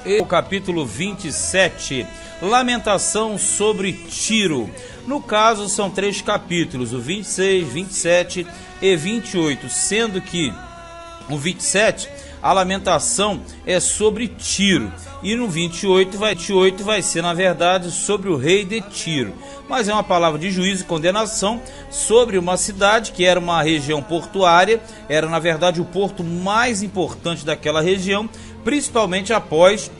O capítulo 27, Lamentação sobre Tiro. No caso, são 3 capítulos, o 26, 27 e 28, sendo que o 27, a lamentação é sobre Tiro, e no 28 vai ser, na verdade, sobre o rei de Tiro. Mas é uma palavra de juízo e condenação sobre uma cidade que era uma região portuária, era, na verdade, o porto mais importante daquela região, principalmente após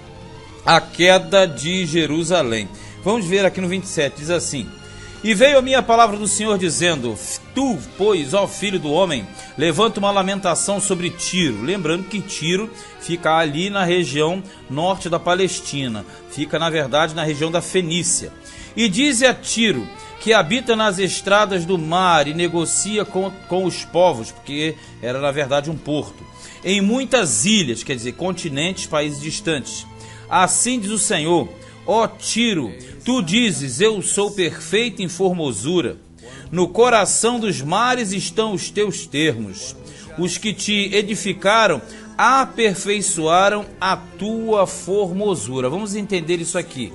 a queda de Jerusalém. Vamos ver aqui no 27, diz assim: E veio a minha palavra do Senhor dizendo: Tu, pois, ó filho do homem, levanta uma lamentação sobre Tiro. Lembrando que Tiro fica ali na região norte da Palestina, fica na verdade na região da Fenícia. E dize a Tiro, que habita nas estradas do mar e negocia com os povos, porque era na verdade um porto, em muitas ilhas, quer dizer, continentes, países distantes. Assim diz o Senhor: Ó Tiro, tu dizes, eu sou perfeito em formosura. No coração dos mares estão os teus termos. Os que te edificaram aperfeiçoaram a tua formosura. Vamos entender isso aqui.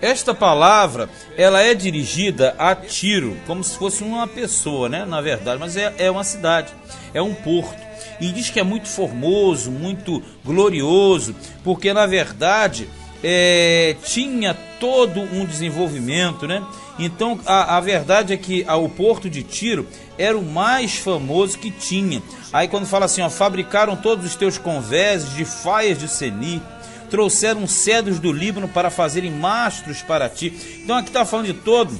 Esta palavra, ela é dirigida a Tiro, como se fosse uma pessoa, né? Na verdade, mas é uma cidade, é um porto. E diz que é muito formoso, muito glorioso, porque na verdade tinha todo um desenvolvimento, né? Então a verdade é que o porto de Tiro era o mais famoso que tinha. Aí quando fala assim, ó, fabricaram todos os teus convéses de faias de Senir, trouxeram cedros do Líbano para fazerem mastros para ti. Então aqui está falando de todo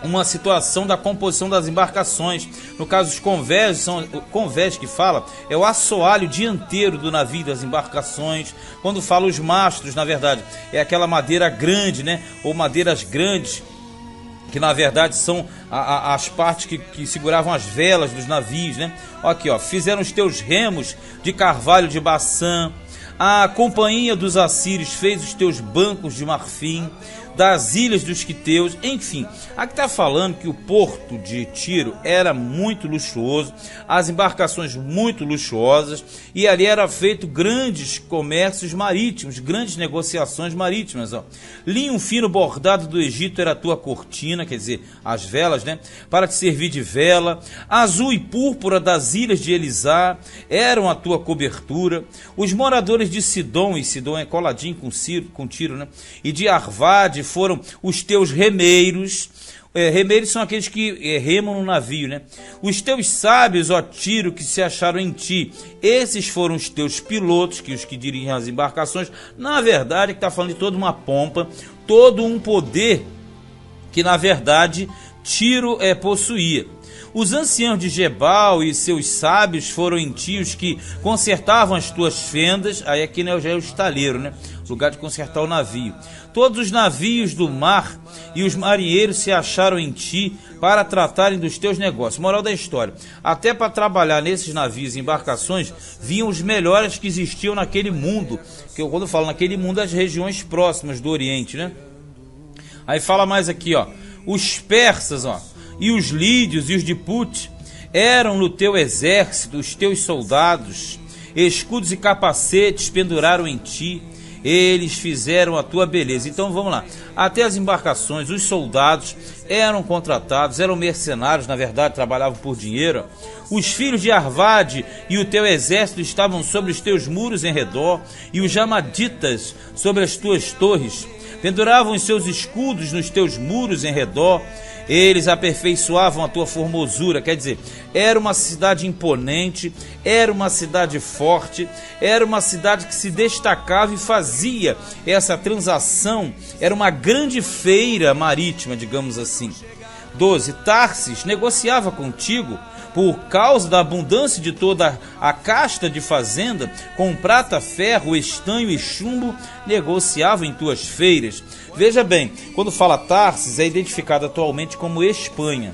uma situação da composição das embarcações. No caso, os convés, convés que fala, é o assoalho dianteiro do navio, das embarcações. Quando fala os mastros, na verdade, é aquela madeira grande, né? Ou madeiras grandes, que na verdade são as partes que seguravam as velas dos navios, né? Aqui, ó, fizeram os teus remos de carvalho de Baçã. A companhia dos assírios fez os teus bancos de marfim, das ilhas dos quiteus, enfim. Aqui está falando que o porto de Tiro era muito luxuoso, as embarcações muito luxuosas, e ali era feito grandes comércios marítimos, grandes negociações marítimas. Ó. Linho fino bordado do Egito era a tua cortina, quer dizer, as velas, né? Para te servir de vela. Azul e púrpura das ilhas de Elisá eram a tua cobertura. Os moradores de Sidom, e Sidom é coladinho com Tiro, né? E de Arvade foram os teus remeiros. Remeiros são aqueles que remam no navio, né? Os teus sábios, ó Tiro, que se acharam em ti, esses foram os teus pilotos, que os que dirigem as embarcações. Na verdade, que está falando de toda uma pompa, todo um poder que na verdade Tiro possuía. Os anciãos de Gebal e seus sábios foram em ti os que consertavam as tuas fendas. Aí aqui, né, já é o estaleiro, né? Lugar de consertar o navio. Todos os navios do mar e os marinheiros se acharam em ti para tratarem dos teus negócios. Moral da história: até para trabalhar nesses navios e embarcações vinham os melhores que existiam naquele mundo. Que eu, quando eu falo naquele mundo, as regiões próximas do Oriente, né? Aí fala mais aqui, ó. Os persas, ó, e os lídios e os de Put eram no teu exército, os teus soldados. Escudos e capacetes penduraram em ti. Eles fizeram a tua beleza. Então vamos lá. Até as embarcações, os soldados eram contratados, eram mercenários, na verdade, trabalhavam por dinheiro. Os filhos de Arvade e o teu exército estavam sobre os teus muros em redor, e os jamaditas sobre as tuas torres. Penduravam os seus escudos nos teus muros em redor. Eles aperfeiçoavam a tua formosura, quer dizer, era uma cidade imponente, era uma cidade forte, era uma cidade que se destacava e fazia essa transação, era uma grande feira marítima, digamos assim. 12. Tarsis negociava contigo por causa da abundância de toda a casta de fazenda, com prata, ferro, estanho e chumbo, negociava em tuas feiras. Veja bem, quando fala Tarsis, é identificado atualmente como Espanha.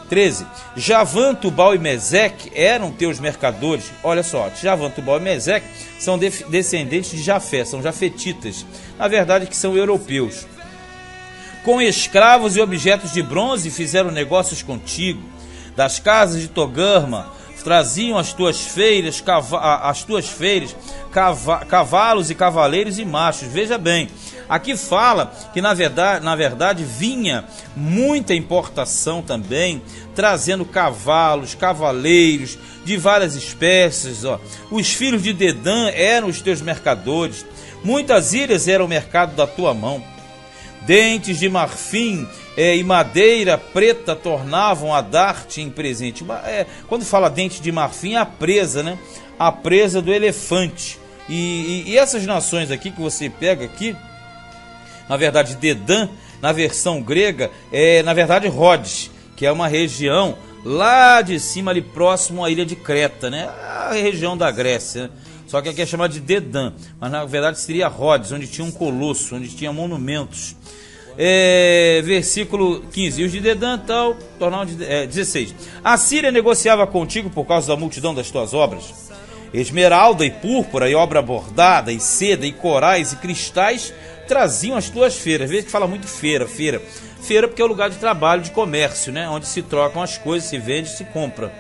13. Javã, Tubal e Meseque eram teus mercadores. Olha só, Javã, Tubal e Meseque são descendentes de Jafé, são jafetitas. Na verdade, que são europeus. Com escravos e objetos de bronze fizeram negócios contigo. Das casas de Togarma traziam às tuas feiras, cavalos e cavaleiros e machos. Veja bem, aqui fala que na verdade vinha muita importação também, trazendo cavalos, cavaleiros de várias espécies. Os filhos de Dedã eram os teus mercadores, muitas ilhas eram o mercado da tua mão. Dentes de marfim e madeira preta tornavam a dar-te em presente. Quando fala dente de marfim, é a presa, né? A presa do elefante. E essas nações aqui que você pega aqui, na verdade Dedã, na versão grega, é na verdade Rhodes, que é uma região lá de cima, ali próximo à ilha de Creta, né? A região da Grécia, né? Só que aqui é chamado de Dedã, mas na verdade seria Rhodes, onde tinha um colosso, onde tinha monumentos. Versículo 15, e os de Dedã tal, tornaram 16. A Síria negociava contigo por causa da multidão das tuas obras. Esmeralda e púrpura e obra bordada e seda e corais e cristais traziam as tuas feiras. Veja que fala muito feira porque é o lugar de trabalho, de comércio, né? Onde se trocam as coisas, se vende, se compra.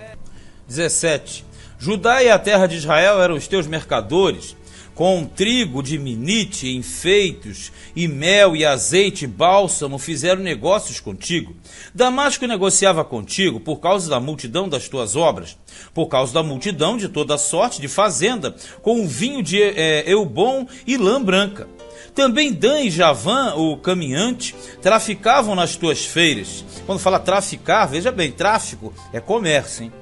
17. Judá e a terra de Israel eram os teus mercadores, com trigo de minite, enfeitos, e mel e azeite e bálsamo fizeram negócios contigo. Damasco negociava contigo por causa da multidão das tuas obras, por causa da multidão de toda sorte de fazenda, com o vinho de Eubom e lã branca. Também Dan e Javã, o caminhante, traficavam nas tuas feiras. Quando fala traficar, veja bem, tráfico é comércio, hein?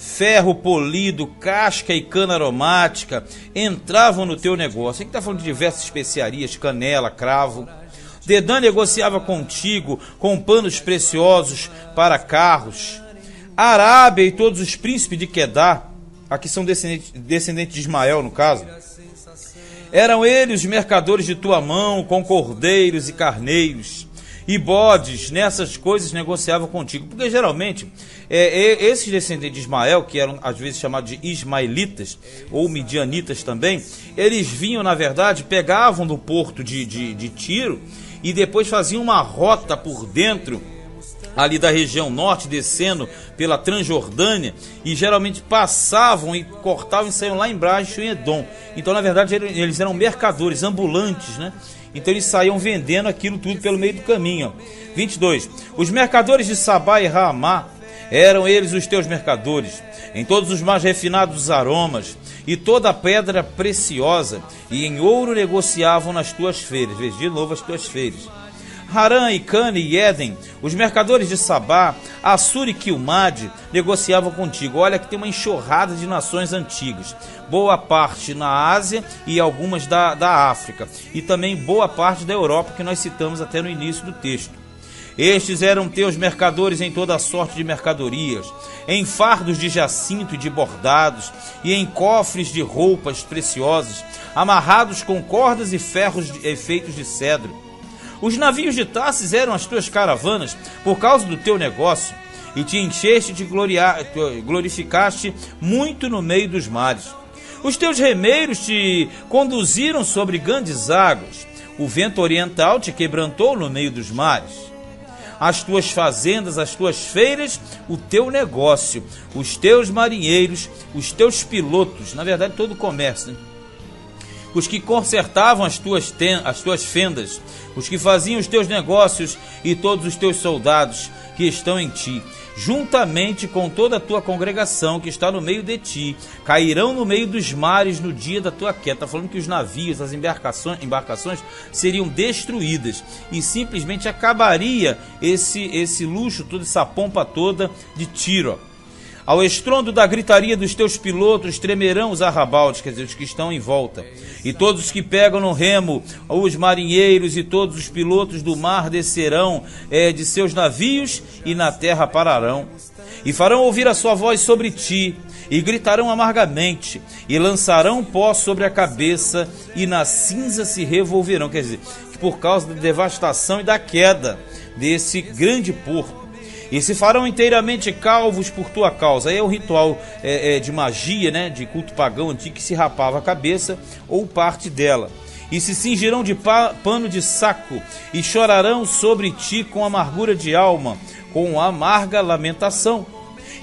Ferro polido, casca e cana aromática entravam no teu negócio. Aqui está falando de diversas especiarias, canela, cravo. Dedã negociava contigo com panos preciosos para carros. Arábia e todos os príncipes de Quedar, aqui são descendentes de Ismael no caso, eram eles os mercadores de tua mão, com cordeiros e carneiros e bodes. Nessas coisas negociavam contigo, porque geralmente esses descendentes de Ismael, que eram às vezes chamados de ismaelitas ou midianitas também, eles vinham, na verdade, pegavam do porto de Tiro e depois faziam uma rota por dentro ali da região norte, descendo pela Transjordânia, e geralmente passavam e cortavam e saíam lá embaixo em Edom. Então, na verdade, eles eram mercadores, ambulantes, né? Então eles saíam vendendo aquilo tudo pelo meio do caminho. 22. Os mercadores de Sabá e Raamá eram eles os teus mercadores, em todos os mais refinados aromas e toda a pedra preciosa, e em ouro negociavam nas tuas feiras. Veja de novo as tuas feiras. Harã e Cane e Éden, os mercadores de Sabá, Assur e Quilmade, negociavam contigo. Olha que tem uma enxurrada de nações antigas, boa parte na Ásia e algumas da África, e também boa parte da Europa, que nós citamos até no início do texto. Estes eram teus mercadores em toda sorte de mercadorias, em fardos de jacinto e de bordados, e em cofres de roupas preciosas, amarrados com cordas e ferros feitos de cedro. Os navios de Tarsis eram as tuas caravanas por causa do teu negócio, e te encheste de glorificaste muito no meio dos mares. Os teus remeiros te conduziram sobre grandes águas, o vento oriental te quebrantou no meio dos mares. As tuas fazendas, as tuas feiras, o teu negócio, os teus marinheiros, os teus pilotos, na verdade todo o comércio, né? Os que consertavam as tuas fendas, os que faziam os teus negócios e todos os teus soldados que estão em ti, juntamente com toda a tua congregação que está no meio de ti, cairão no meio dos mares no dia da tua queda. Está falando que os navios, as embarcações seriam destruídas e simplesmente acabaria esse luxo, toda essa pompa toda de Tiro. Ao estrondo da gritaria dos teus pilotos tremerão os arrabaldes, quer dizer, os que estão em volta. E todos os que pegam no remo, os marinheiros e todos os pilotos do mar descerão de seus navios e na terra pararão. E farão ouvir a sua voz sobre ti, e gritarão amargamente, e lançarão pó sobre a cabeça, e na cinza se revolverão. Quer dizer, por causa da devastação e da queda desse grande porto. E se farão inteiramente calvos por tua causa. Aí é o ritual de magia, né, de culto pagão antigo, que se rapava a cabeça ou parte dela. E se cingirão de pano de saco, e chorarão sobre ti com amargura de alma, com amarga lamentação.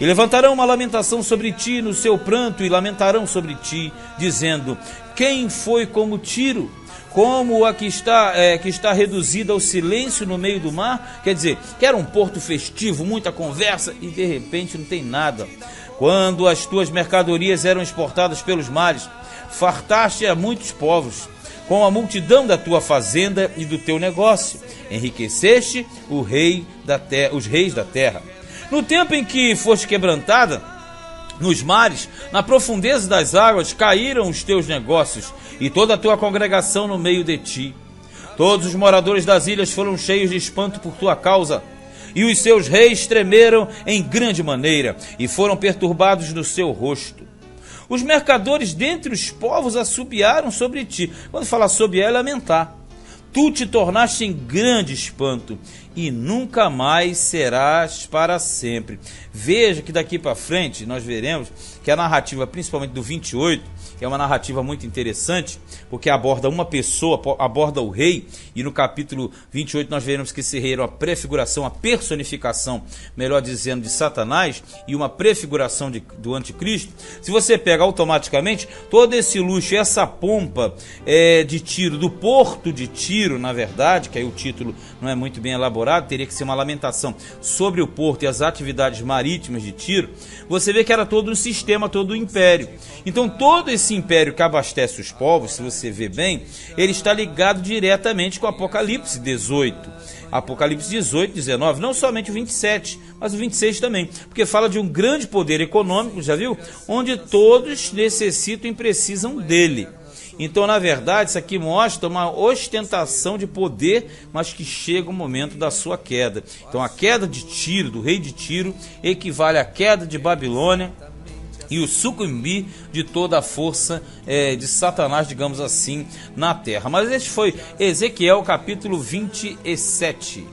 E levantarão uma lamentação sobre ti no seu pranto, e lamentarão sobre ti, dizendo: quem foi como Tiro? Como a que está reduzida ao silêncio no meio do mar? Quer dizer, que era um porto festivo, muita conversa, e de repente não tem nada. Quando as tuas mercadorias eram exportadas pelos mares, fartaste a muitos povos, com a multidão da tua fazenda e do teu negócio. Enriqueceste os reis da terra. No tempo em que foste quebrantada nos mares, na profundeza das águas, caíram os teus negócios e toda a tua congregação no meio de ti. Todos os moradores das ilhas foram cheios de espanto por tua causa, e os seus reis tremeram em grande maneira e foram perturbados no seu rosto. Os mercadores dentre os povos assobiaram sobre ti. Quando fala assobiar é lamentar. Tu te tornaste em grande espanto e nunca mais serás para sempre. Veja que daqui para frente nós veremos que a narrativa, principalmente do 28, é uma narrativa muito interessante, porque aborda uma pessoa, aborda o rei, e no capítulo 28 nós veremos que esse rei era uma prefiguração, a personificação, melhor dizendo, de Satanás, e uma prefiguração do anticristo. Se você pega automaticamente todo esse luxo, essa pompa de Tiro, do porto de Tiro, na verdade, que aí o título não é muito bem elaborado, teria que ser uma lamentação sobre o porto e as atividades marítimas de Tiro, você vê que era todo um sistema, todo um império. Então todo esse império que abastece os povos, se você vê bem, ele está ligado diretamente com o Apocalipse 18. Apocalipse 18, 19, não somente o 27, mas o 26 também, porque fala de um grande poder econômico, já viu? Onde todos necessitam e precisam dele. Então, na verdade, isso aqui mostra uma ostentação de poder, mas que chega o momento da sua queda. Então, a queda de Tiro, do rei de Tiro, equivale à queda de Babilônia e o sucumbir de toda a força de Satanás, digamos assim, na terra. Mas este foi Ezequiel capítulo 27.